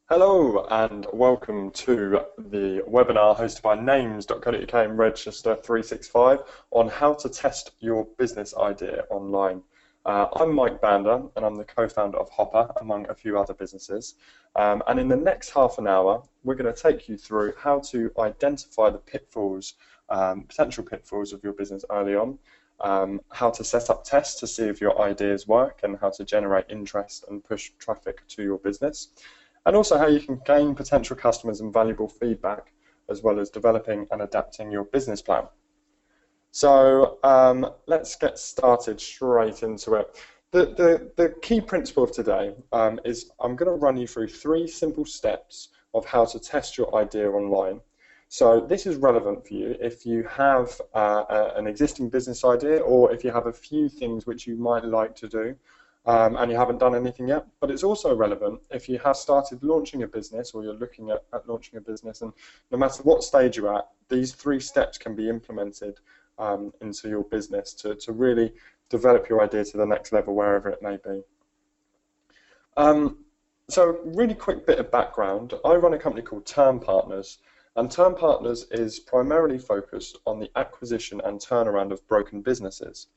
Hello and welcome to the webinar hosted by names.co.uk and Register 365 on how to test your business idea online. I'm Mike Bander and I'm the co-founder of Hopper, among a few other businesses. And in the next half an hour, we're going to take you through how to identify the pitfalls, potential pitfalls of your business early on, how to set up tests to see if your ideas work and how to generate interest and push traffic to your business. And also how you can gain potential customers and valuable feedback, as well as developing and adapting your business plan. So let's get started straight into it. The key principle of today is I'm going to run you through 3 simple steps of how to test your idea online. So this is relevant for you if you have an existing business idea, or if you have a few things which you might like to do and you haven't done anything yet. But it's also relevant if you have started launching a business, or you're looking at launching a business, and no matter what stage you're at, these 3 steps can be implemented into your business to really develop your idea to the next level, wherever it may be. So really quick bit of background. I run a company called Term Partners, and Term Partners is primarily focused on the acquisition and turnaround of broken businesses.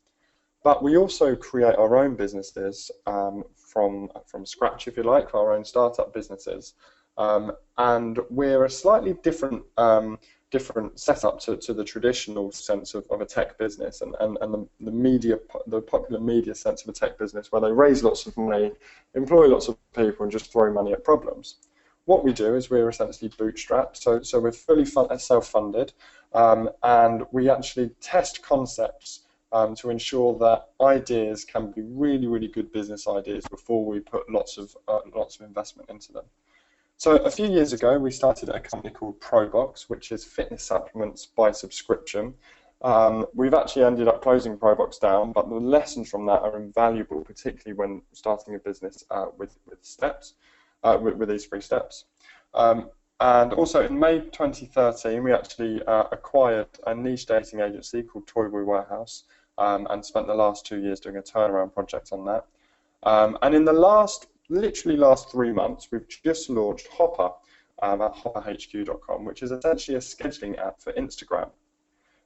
But we also create our own businesses from scratch, if you like, our own startup businesses, and we're a slightly different setup to the traditional sense of a tech business and the popular media sense of a tech business, where they raise lots of money, employ lots of people, and just throw money at problems. What we do is we're essentially bootstrapped, so we're fully self-funded, and we actually test concepts to ensure that ideas can be really, really good business ideas before we put lots of investment into them. So a few years ago, we started a company called PROBOX, which is fitness supplements by subscription. We've actually ended up closing PROBOX down, but the lessons from that are invaluable, particularly when starting a business with these 3 steps. And also in May 2013, we actually acquired a niche dating agency called Toy Boy Warehouse, and spent the last 2 years doing a turnaround project on that. And in the literally last 3 months, we've just launched Hopper at hopperhq.com, which is essentially a scheduling app for Instagram.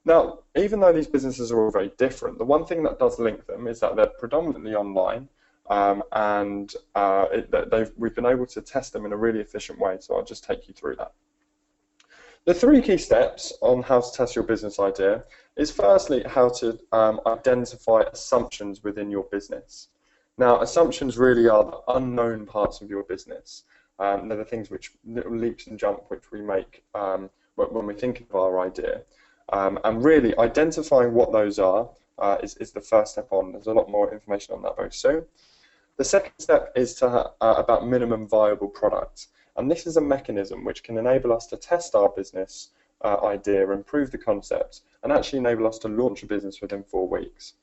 Now, even though these businesses are all very different, the one thing that does link them is that they're predominantly online, and we've been able to test them in a really efficient way, so I'll just take you through that. The 3 key steps on how to test your business idea is firstly how to identify assumptions within your business. Now, assumptions really are the unknown parts of your business. They're the things little leaps and jumps which we make when we think of our idea. And really identifying what those are is the first step on. There's a lot more information on that very soon. The second step is about minimum viable products. And this is a mechanism which can enable us to test our business idea, improve the concept, and actually enable us to launch a business within 4 weeks.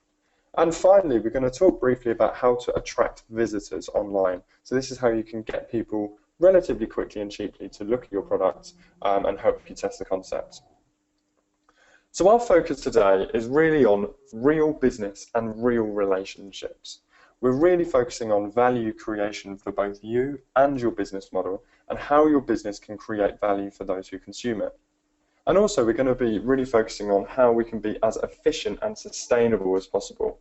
And finally, we're going to talk briefly about how to attract visitors online. So this is how you can get people relatively quickly and cheaply to look at your product and help you test the concept. So our focus today is really on real business and real relationships. We're really focusing on value creation for both you and your business model, and how your business can create value for those who consume it. And also, we're going to be really focusing on how we can be as efficient and sustainable as possible.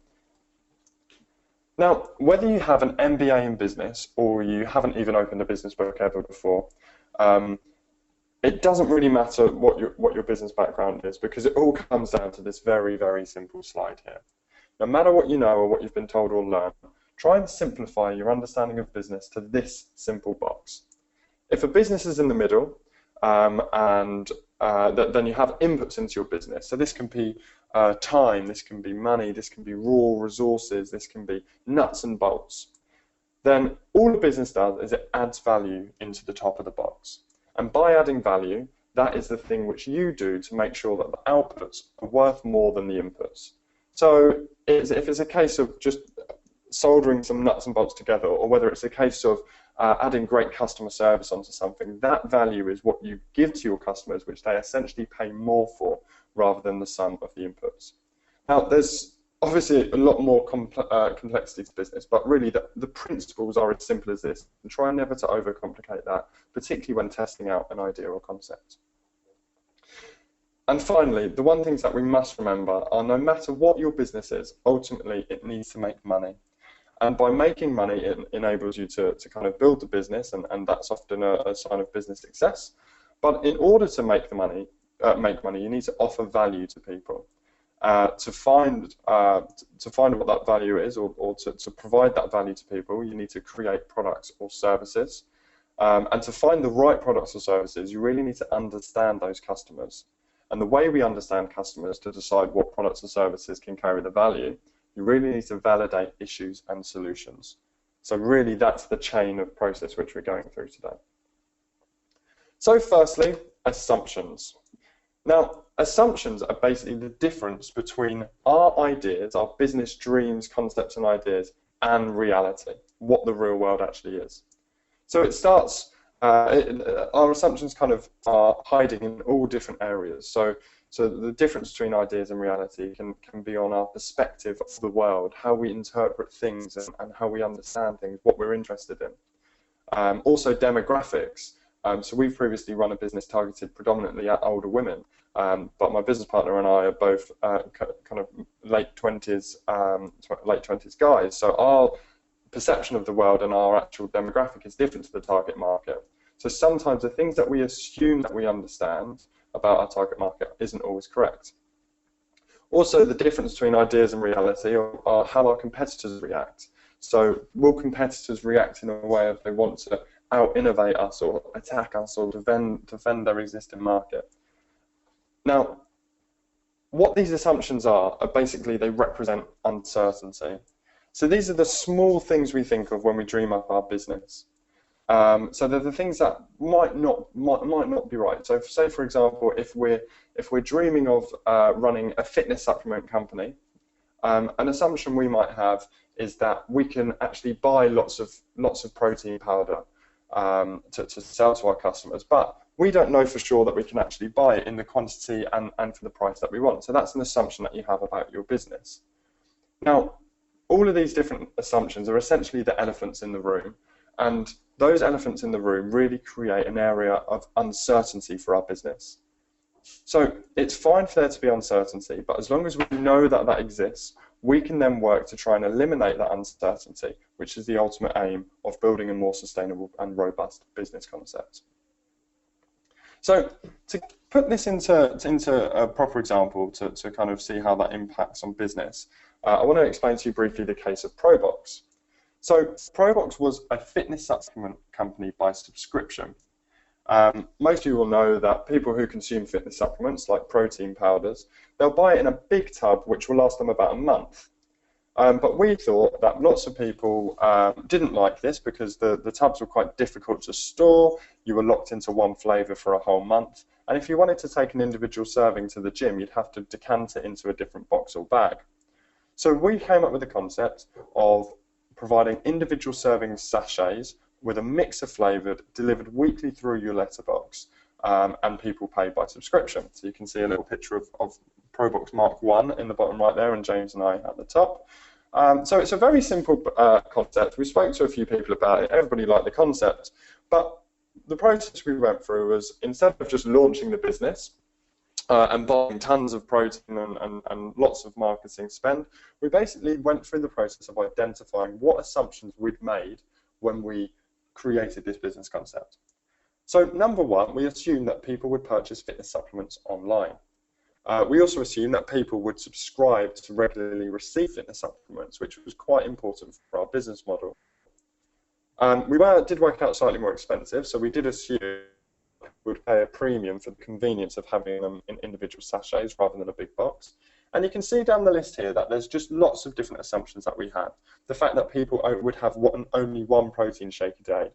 Now, whether you have an MBA in business or you haven't even opened a business book ever before, it doesn't really matter what your business background is, because it all comes down to this very, very simple slide here. No matter what you know or what you've been told or learned, try and simplify your understanding of business to this simple box. If a business is in the middle, then you have inputs into your business. So this can be time, this can be money, this can be raw resources, this can be nuts and bolts. Then all a business does is it adds value into the top of the box. And by adding value, that is the thing which you do to make sure that the outputs are worth more than the inputs. So if it's a case of just soldering some nuts and bolts together, or whether it's a case of adding great customer service onto something, that value is what you give to your customers, which they essentially pay more for, rather than the sum of the inputs. Now, there's Obviously, a lot more complexity to business, but really the principles are as simple as this. And try never to overcomplicate that, particularly when testing out an idea or concept. And finally, the one things that we must remember are no matter what your business is, ultimately it needs to make money. And by making money, it enables you to kind of build the business, and that's often a sign of business success. But in order to make money, you need to offer value to people. To find what that value is, or to provide that value to people, you need to create products or services. And to find the right products or services, you really need to understand those customers. And the way we understand customers to decide what products or services can carry the value, you really need to validate issues and solutions. So really that's the chain of process which we're going through today. So firstly, assumptions. Now, assumptions are basically the difference between our ideas, our business dreams, concepts and ideas, and reality, what the real world actually is. So it starts, our assumptions kind of are hiding in all different areas. So the difference between ideas and reality can be on our perspective of the world, how we interpret things and how we understand things, what we're interested in. Also demographics. So we've previously run a business targeted predominantly at older women, but my business partner and I are both kind of late 20s guys. So our perception of the world and our actual demographic is different to the target market. So sometimes the things that we assume that we understand about our target market isn't always correct. Also, the difference between ideas and reality are how our competitors react. So will competitors react in a way if they want to out-innovate us or attack us or defend their existing market? Now, what these assumptions are basically they represent uncertainty. So these are the small things we think of when we dream up our business. So they're the things that might not be right. So say for example, if we're dreaming of running a fitness supplement company, an assumption we might have is that we can actually buy lots of protein powder to sell to our customers, but we don't know for sure that we can actually buy it in the quantity and for the price that we want. So that's an assumption that you have about your business. Now, all of these different assumptions are essentially the elephants in the room, and those elephants in the room really create an area of uncertainty for our business. So it's fine for there to be uncertainty, but as long as we know that that exists, we can then work to try and eliminate that uncertainty, which is the ultimate aim of building a more sustainable and robust business concept. So to put this into a proper example to kind of see how that impacts on business, I want to explain to you briefly the case of PROBOX. So PROBOX was a fitness supplement company by subscription. Most of you will know that people who consume fitness supplements, like protein powders, they'll buy it in a big tub which will last them about a month. But we thought that lots of people didn't like this because the tubs were quite difficult to store, you were locked into one flavour for a whole month, and if you wanted to take an individual serving to the gym, you'd have to decant it into a different box or bag. So we came up with the concept of providing individual serving sachets with a mix of flavoured, delivered weekly through your letterbox, and people pay by subscription. So you can see a little picture of PROBOX Mark 1 in the bottom right there, and James and I at the top. So it's a very simple concept. We spoke to a few people about it. Everybody liked the concept, but the process we went through was, instead of just launching the business and buying tons of protein and lots of marketing spend, we basically went through the process of identifying what assumptions we'd made when we created this business concept. So number one, we assumed that people would purchase fitness supplements online. We also assumed that people would subscribe to regularly receive fitness supplements, which was quite important for our business model. We did work out slightly more expensive, so we did assume we would pay a premium for the convenience of having them in individual sachets rather than a big box. And you can see down the list here that there's just lots of different assumptions that we had. The fact that people would have only one protein shake a day,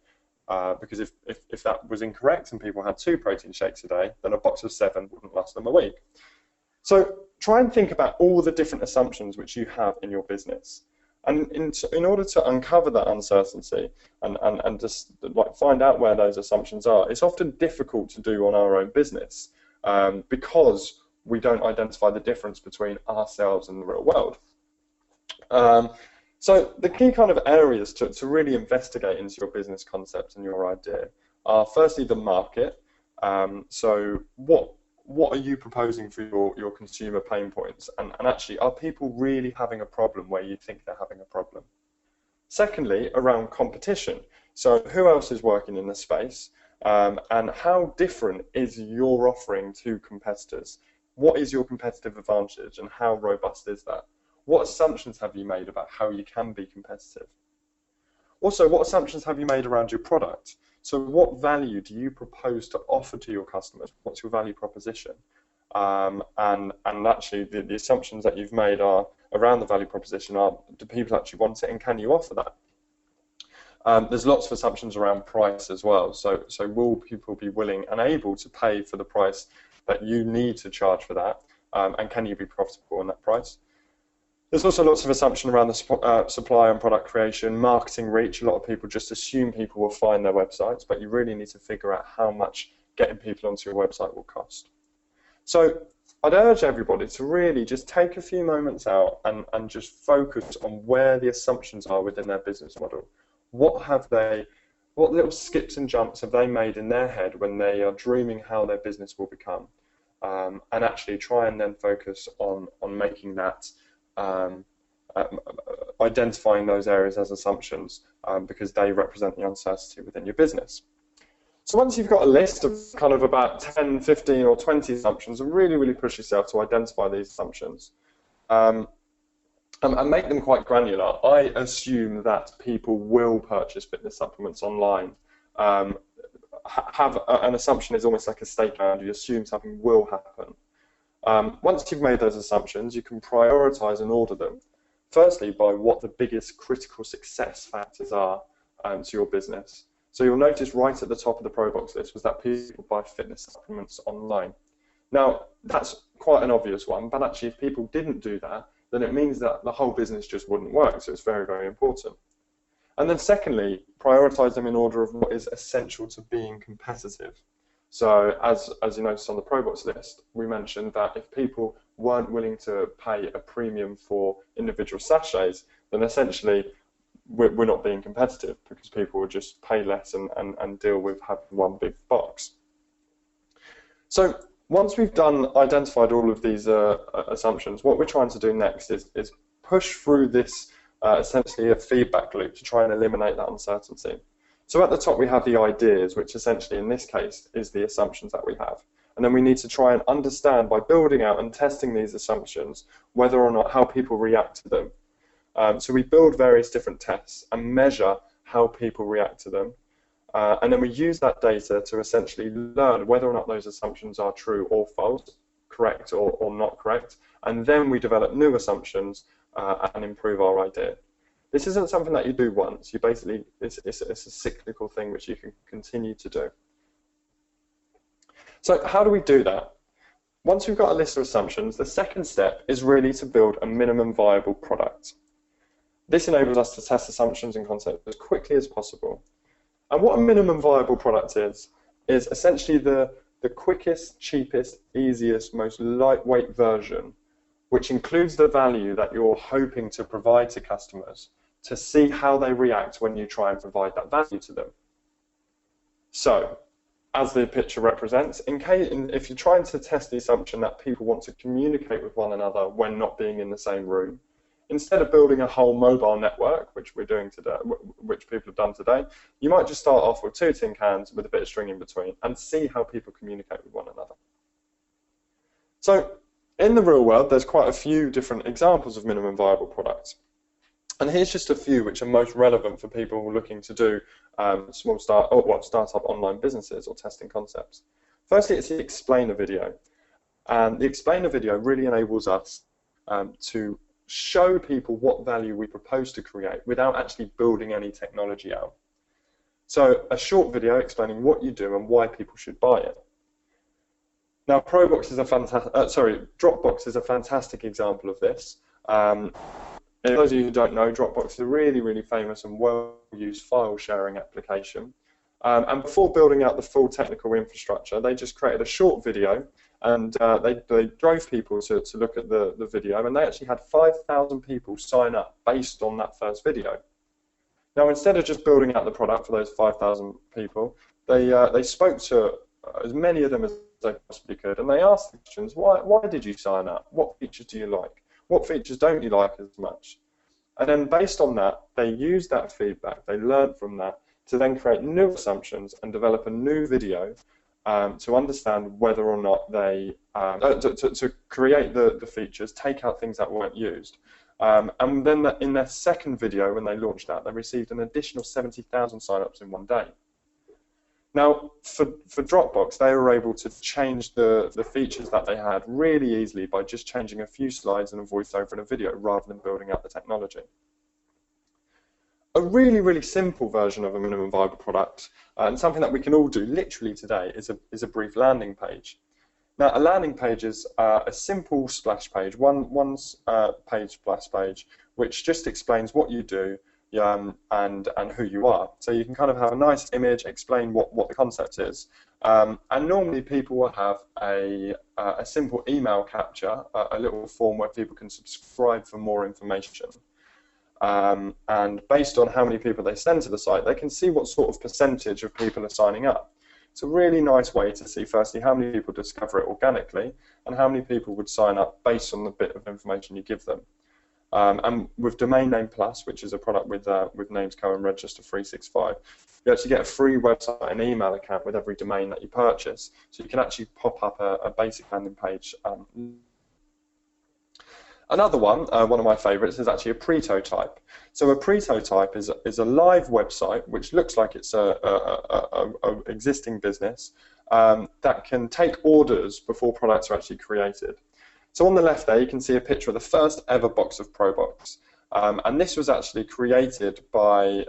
because if that was incorrect and people had 2 protein shakes a day, then a box of 7 wouldn't last them a week. So try and think about all the different assumptions which you have in your business. And in order to uncover that uncertainty and just like find out where those assumptions are, it's often difficult to do on our own business because we don't identify the difference between ourselves and the real world. Um, so the key kind of areas to really investigate into your business concept and your idea are firstly the market. So what are you proposing for your consumer pain points? And actually, are people really having a problem where you think they're having a problem? Secondly, around competition. So who else is working in the space? And how different is your offering to competitors? What is your competitive advantage and how robust is that? What assumptions have you made about how you can be competitive? Also, what assumptions have you made around your product? So what value do you propose to offer to your customers? What's your value proposition? And actually, the assumptions that you've made are around the value proposition are, do people actually want it and can you offer that? There's lots of assumptions around price as well. So will people be willing and able to pay for the price that you need to charge for that? And can you be profitable on that price? There's also lots of assumption around the supply and product creation, marketing reach. A lot of people just assume people will find their websites, but you really need to figure out how much getting people onto your website will cost. So I'd urge everybody to really just take a few moments out and just focus on where the assumptions are within their business model. What little skips and jumps have they made in their head when they are dreaming how their business will become? And actually try and then focus on making that, identifying those areas as assumptions because they represent the uncertainty within your business. So once you've got a list of kind of about 10, 15 or 20 assumptions, really push yourself to identify these assumptions and make them quite granular. I assume that people will purchase fitness supplements online. Have an assumption is almost like a statement. You assume something will happen. Once you've made those assumptions, you can prioritize and order them. Firstly, by what the biggest critical success factors are to your business. So you'll notice right at the top of the PROBOX list was that people buy fitness supplements online. Now, that's quite an obvious one, but actually if people didn't do that, then it means that the whole business just wouldn't work, so it's very important. And then secondly, prioritize them in order of what is essential to being competitive. So as you noticed on the PROBOX list, we mentioned that if people weren't willing to pay a premium for individual sachets, then essentially we're not being competitive because people will just pay less and deal with having one big box. So once we've identified all of these assumptions, what we're trying to do next is push through this essentially a feedback loop to try and eliminate that uncertainty. So at the top we have the ideas, which essentially in this case is the assumptions that we have. And then we need to try and understand by building out and testing these assumptions whether or not how people react to them. So we build various different tests and measure how people react to them. And then we use that data to essentially learn whether or not those assumptions are true or false, correct or not correct. And then we develop new assumptions and improve our idea. This isn't something that you do once. You basically, it's a cyclical thing which you can continue to do. So how do we do that? Once we've got a list of assumptions, the second step is really to build a minimum viable product. This enables us to test assumptions and concepts as quickly as possible. And what a minimum viable product is essentially the quickest, cheapest, easiest, most lightweight version, which includes the value that you're hoping to provide to customers to see how they react when you try and provide that value to them. So, as the picture represents, if you're trying to test the assumption that people want to communicate with one another when not being in the same room, instead of building a whole mobile network, which we're doing today, which people have done today, you might just start off with 2 tin cans with a bit of string in between and see how people communicate with one another. So, in the real world, there's quite a few different examples of minimum viable products. And here's just a few which are most relevant for people looking to do startup online businesses or testing concepts. Firstly, it's the explainer video. And the explainer video really enables us to show people what value we propose to create without actually building any technology out. So a short video explaining what you do and why people should buy it. Now, Dropbox is a fantastic example of this. For those of you who don't know, Dropbox is a really famous and well-used file sharing application. And before building out the full technical infrastructure, they just created a short video and they drove people to look at the video, and they actually had 5,000 people sign up based on that first video. Now, instead of just building out the product for those 5,000 people, they spoke to as many of them as they possibly could, and they asked the questions: why did you sign up? What features do you like? What features don't you like as much? And then based on that, they used that feedback, they learned from that to then create new assumptions and develop a new video to understand whether or not they, to create the features, take out things that weren't used. And then in their second video, when they launched that, they received an additional 70,000 signups in one day. Now, for Dropbox, they were able to change the features that they had really easily by just changing a few slides and a voiceover in a video rather than building out the technology. A really, really simple version of a minimum viable product, and something that we can all do literally today, is a brief landing page. Now, a landing page is a simple splash page, one page splash page, which just explains what you do and who you are. So you can kind of have a nice image, explain what the concept is, and normally people will have a simple email capture, a little form where people can subscribe for more information. And based on how many people they send to the site, they can see what sort of percentage of people are signing up. It's a really nice way to see, firstly, how many people discover it organically and how many people would sign up based on the bit of information you give them. And with Domain Name Plus, which is a product with NamesCo and Register 365, you actually get a free website and email account with every domain that you purchase. So you can actually pop up a basic landing page. Another one of my favorites, is actually a prototype. So a prototype is a live website which looks like it's a existing business that can take orders before products are actually created. So on the left there, you can see a picture of the first ever box of PROBOX. And this was actually created by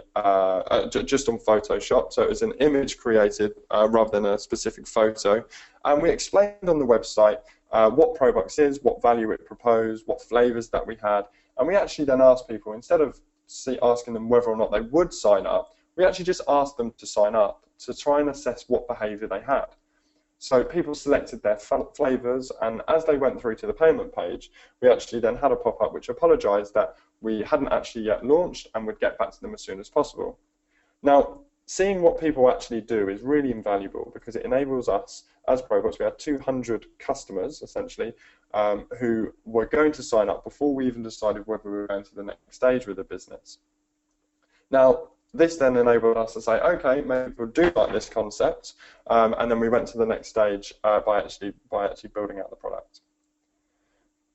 just on Photoshop, so it was an image created rather than a specific photo. And we explained on the website what PROBOX is, what value it proposed, what flavors that we had, and we actually then asked people, instead of asking them whether or not they would sign up, we actually just asked them to sign up to try and assess what behavior they had. So people selected their flavors, and as they went through to the payment page, we actually then had a pop-up which apologized that we hadn't actually yet launched and would get back to them as soon as possible. Now, seeing what people actually do is really invaluable because it enables us, as PROBOX, we had 200 customers, essentially, who were going to sign up before we even decided whether we were going to the next stage with the business. Now, this then enabled us to say, okay, maybe we'll do like this concept, and then we went to the next stage by actually building out the product.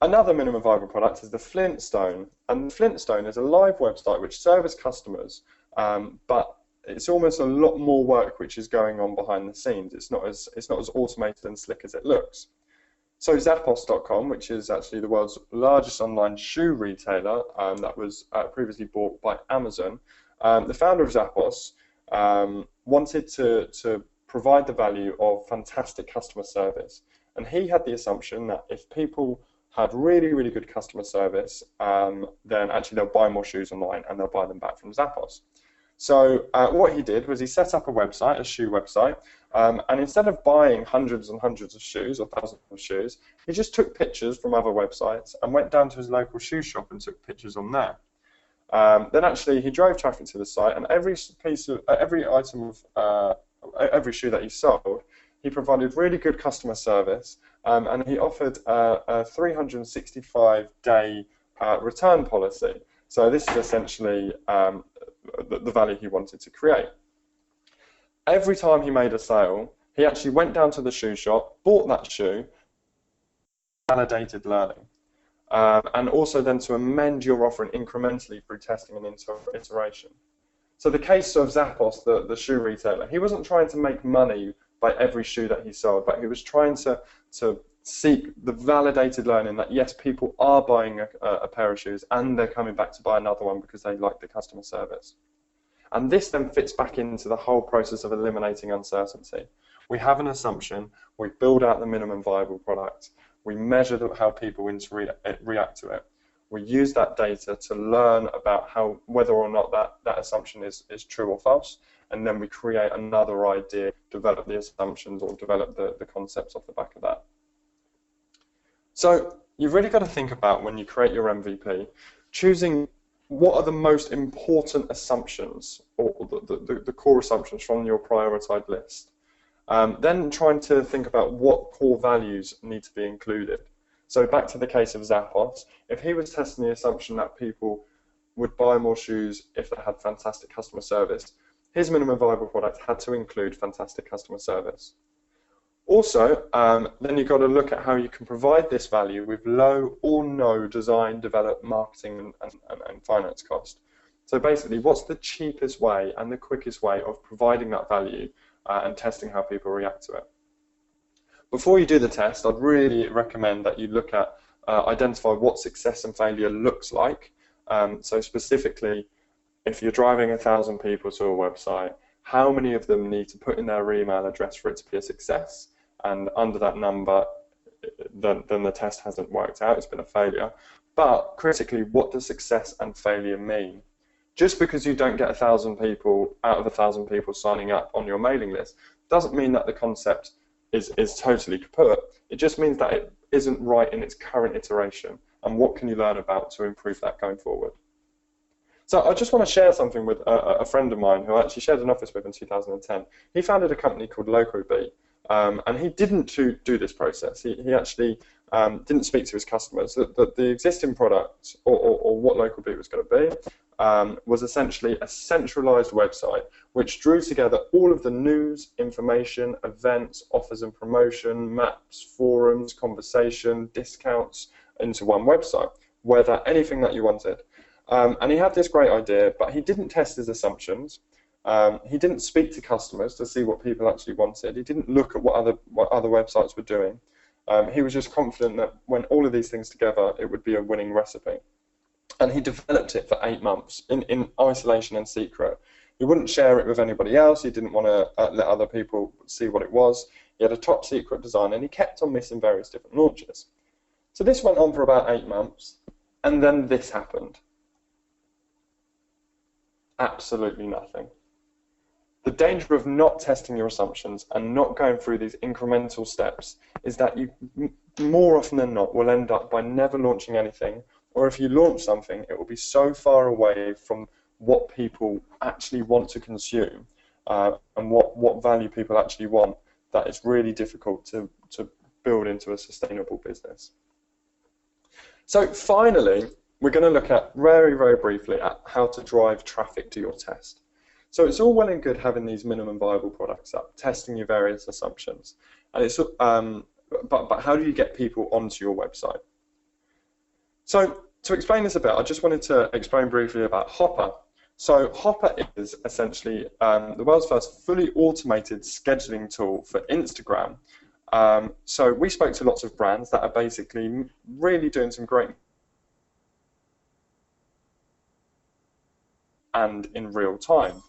Another minimum viable product is the Flintstone, and the Flintstone is a live website which serves customers, but it's almost a lot more work which is going on behind the scenes. It's not as automated and slick as it looks. So Zappos.com, which is actually the world's largest online shoe retailer, that was previously bought by Amazon. The founder of Zappos wanted to provide the value of fantastic customer service, and he had the assumption that if people had really, really good customer service, then actually they'll buy more shoes online and they'll buy them back from Zappos. So what he did was he set up a website, a shoe website, and instead of buying hundreds and hundreds of shoes or thousands of shoes, he just took pictures from other websites and went down to his local shoe shop and took pictures on there. Then actually he drove traffic to the site, and every item of every shoe that he sold, he provided really good customer service, and he offered a 365-day return policy. So this is essentially the value he wanted to create. Every time he made a sale, he actually went down to the shoe shop, bought that shoe, validated learning. And also then to amend your offering incrementally through testing and iteration. So the case of Zappos, the shoe retailer, he wasn't trying to make money by every shoe that he sold, but he was trying to seek the validated learning that yes, people are buying a pair of shoes and they're coming back to buy another one because they like the customer service. And this then fits back into the whole process of eliminating uncertainty. We have an assumption, we build out the minimum viable product, we measure how people react to it. We use that data to learn about whether or not that assumption is true or false, and then we create another idea, develop the assumptions or develop the concepts off the back of that. So you've really got to think about when you create your MVP, choosing what are the most important assumptions or the core assumptions from your prioritized list. Then trying to think about what core values need to be included. So back to the case of Zappos, if he was testing the assumption that people would buy more shoes if they had fantastic customer service, his minimum viable product had to include fantastic customer service. Also, then you've got to look at how you can provide this value with low or no design, develop, marketing, and finance cost. So basically, what's the cheapest way and the quickest way of providing that value and testing how people react to it? Before you do the test, I'd really recommend that you look at identify what success and failure looks like. So specifically, if you're driving 1,000 people to a website, how many of them need to put in their email address for it to be a success? And under that number, then the test hasn't worked out, it's been a failure. But critically, what does success and failure mean? Just because you don't get 1,000 people out of 1,000 people signing up on your mailing list doesn't mean that the concept is totally kaput. It just means that it isn't right in its current iteration. And what can you learn about to improve that going forward? So I just want to share something with a friend of mine who I actually shared an office with in 2010. He founded a company called LocalBeat, and he didn't do this process. He actually didn't speak to his customers. The existing product, or what LocalBeat was going to be, was essentially a centralized website which drew together all of the news, information, events, offers and promotion, maps, forums, conversation, discounts into one website, whether anything that you wanted. And he had this great idea, but he didn't test his assumptions. He didn't speak to customers to see what people actually wanted. He didn't look at what other websites were doing. He was just confident that when all of these things together, it would be a winning recipe. And he developed it for 8 months in isolation and secret. He wouldn't share it with anybody else. He didn't want to let other people see what it was. He had a top secret design, and he kept on missing various different launches. So this went on for about 8 months, and then this happened. Absolutely nothing. The danger of not testing your assumptions and not going through these incremental steps is that you, more often than not, will end up by never launching anything, or if you launch something, it will be so far away from what people actually want to consume and what value people actually want that it's really difficult to build into a sustainable business. So finally, we're going to look at very, very briefly at how to drive traffic to your test. So it's all well and good having these minimum viable products up, testing your various assumptions, and it's but how do you get people onto your website? So to explain this a bit, I just wanted to explain briefly about Hopper. So Hopper is essentially the world's first fully automated scheduling tool for Instagram. So we spoke to lots of brands that are basically really doing some great and in real time.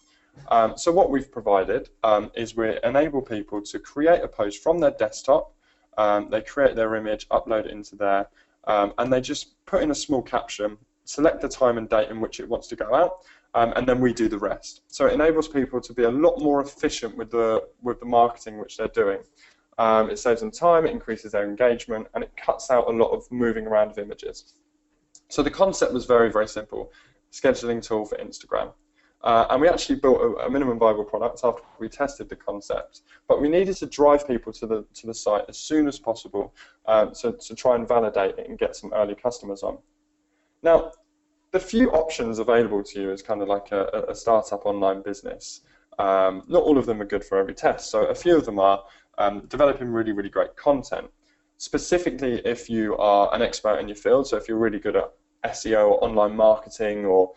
So what we've provided is we enable people to create a post from their desktop. They create their image, upload it into there, and they just put in a small caption, select the time and date in which it wants to go out, and then we do the rest. So it enables people to be a lot more efficient with the marketing which they're doing. It saves them time, it increases their engagement, and it cuts out a lot of moving around of images. So the concept was very, very simple. Scheduling tool for Instagram. And we actually built a minimum viable product after we tested the concept. But we needed to drive people to the site as soon as possible to try and validate it and get some early customers on. Now, the few options available to you as kind of like a startup online business, not all of them are good for every test. So a few of them are developing really, really great content. Specifically if you are an expert in your field, so if you're really good at SEO or online marketing or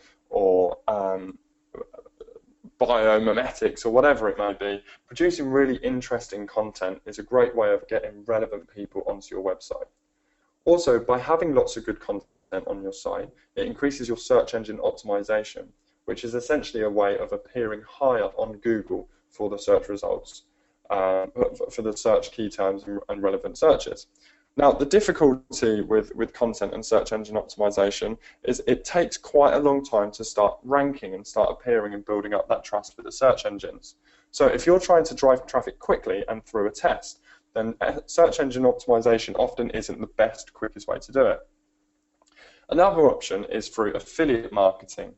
biomimetics or whatever it may be, producing really interesting content is a great way of getting relevant people onto your website. Also, by having lots of good content on your site, it increases your search engine optimization, which is essentially a way of appearing higher on Google for the search results, for the search key terms and relevant searches. Now, the difficulty with content and search engine optimization is it takes quite a long time to start ranking and start appearing and building up that trust with the search engines. So if you're trying to drive traffic quickly and through a test, then search engine optimization often isn't the best, quickest way to do it. Another option is through affiliate marketing.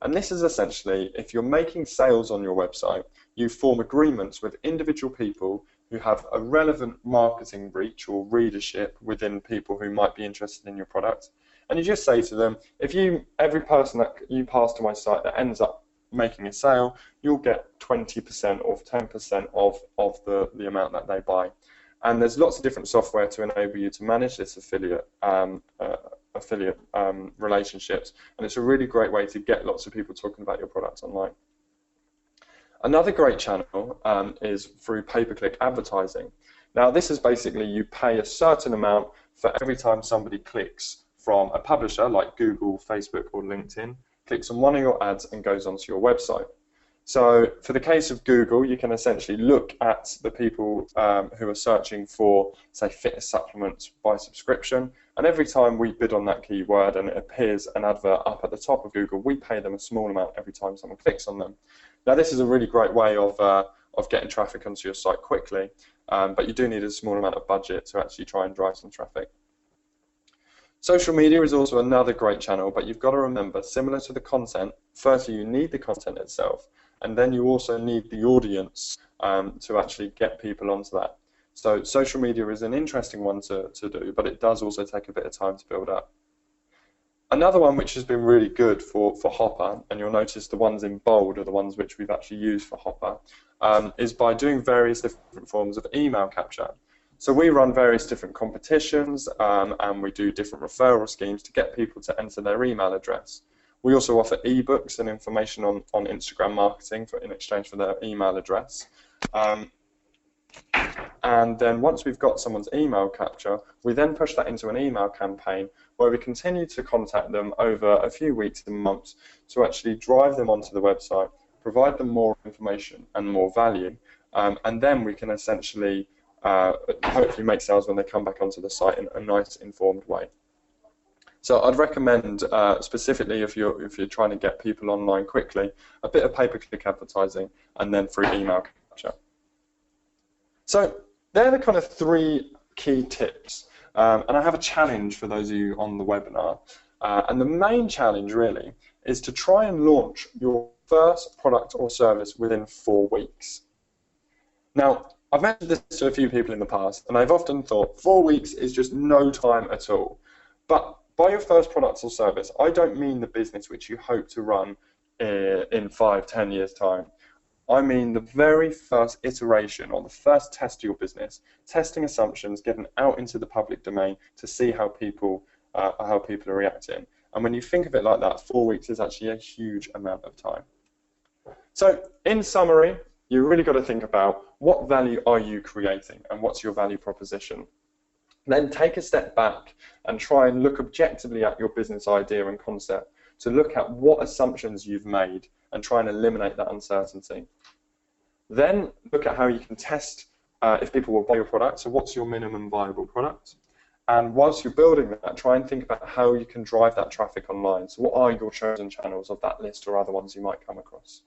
And this is essentially, if you're making sales on your website, you form agreements with individual people who have a relevant marketing reach or readership within people who might be interested in your product. And you just say to them, every person that you pass to my site that ends up making a sale, you'll get 20% or 10% of the amount that they buy. And there's lots of different software to enable you to manage this affiliate relationships, and it's a really great way to get lots of people talking about your products online. Another great channel is through pay-per-click advertising. Now this is basically you pay a certain amount for every time somebody clicks from a publisher like Google, Facebook or LinkedIn, clicks on one of your ads and goes onto your website. So for the case of Google, you can essentially look at the people who are searching for, say, fitness supplements by subscription, and every time we bid on that keyword and it appears an advert up at the top of Google, we pay them a small amount every time someone clicks on them. Now this is a really great way of getting traffic onto your site quickly, but you do need a small amount of budget to actually try and drive some traffic. Social media is also another great channel, but you've got to remember, similar to the content, firstly you need the content itself, and then you also need the audience to actually get people onto that. So social media is an interesting one to do, but it does also take a bit of time to build up. Another one which has been really good for Hopper, and you'll notice the ones in bold are the ones which we've actually used for Hopper, is by doing various different forms of email capture. So we run various different competitions and we do different referral schemes to get people to enter their email address. We also offer ebooks and information on Instagram marketing in exchange for their email address. And then once we've got someone's email capture, we then push that into an email campaign where we continue to contact them over a few weeks and months to actually drive them onto the website, provide them more information and more value, and then we can essentially hopefully make sales when they come back onto the site in a nice informed way. So I'd recommend, specifically if you're trying to get people online quickly, a bit of pay-per-click advertising and then through email capture. So they're the kind of 3 key tips, and I have a challenge for those of you on the webinar. And the main challenge really is to try and launch your first product or service within 4 weeks. Now, I've mentioned this to a few people in the past, and I've often thought 4 weeks is just no time at all. But by your first product or service, I don't mean the business which you hope to run in 5-10 years' time. I mean the very first iteration or the first test of your business, testing assumptions, getting out into the public domain to see how people are reacting. And when you think of it like that, 4 weeks is actually a huge amount of time. So in summary, you really got to think about what value are you creating and what's your value proposition. Then take a step back and try and look objectively at your business idea and concept to look at what assumptions you've made and try and eliminate that uncertainty. Then look at how you can test if people will buy your product, so what's your minimum viable product? And whilst you're building that, try and think about how you can drive that traffic online. So what are your chosen channels of that list or other ones you might come across?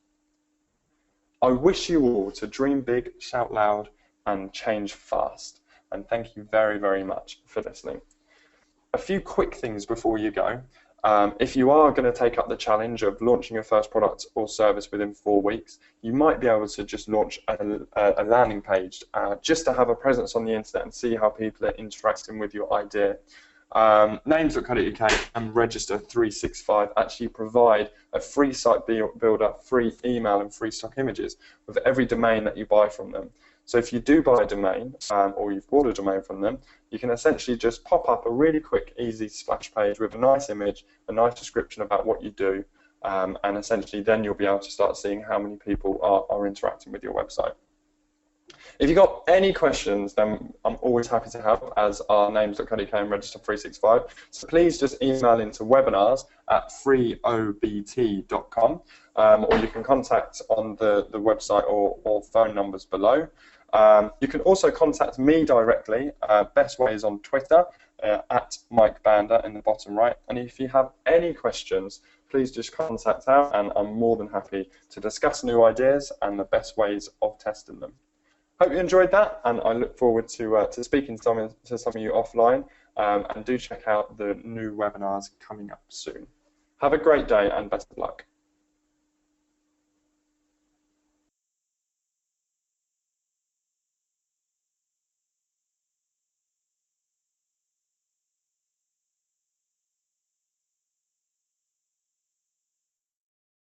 I wish you all to dream big, shout loud, and change fast. And thank you very, very much for listening. A few quick things before you go. If you are going to take up the challenge of launching your first product or service within 4 weeks, you might be able to just launch a landing page just to have a presence on the internet and see how people are interacting with your idea. Names.co.uk and Register365 actually provide a free site builder, free email and free stock images with every domain that you buy from them. So if you do buy a domain or you've bought a domain from them, you can essentially just pop up a really quick, easy splash page with a nice image, a nice description about what you do, and essentially then you'll be able to start seeing how many people are interacting with your website. If you've got any questions, then I'm always happy to help, as our names.co.uk and Register365. So please just email into webinars@freeobt.com, or you can contact on the website or phone numbers below. You can also contact me directly. Best way is on Twitter, @MikeBander in the bottom right. And if you have any questions, please just contact out, and I'm more than happy to discuss new ideas and the best ways of testing them. Hope you enjoyed that, and I look forward to speaking to some of you offline, and do check out the new webinars coming up soon. Have a great day and best of luck.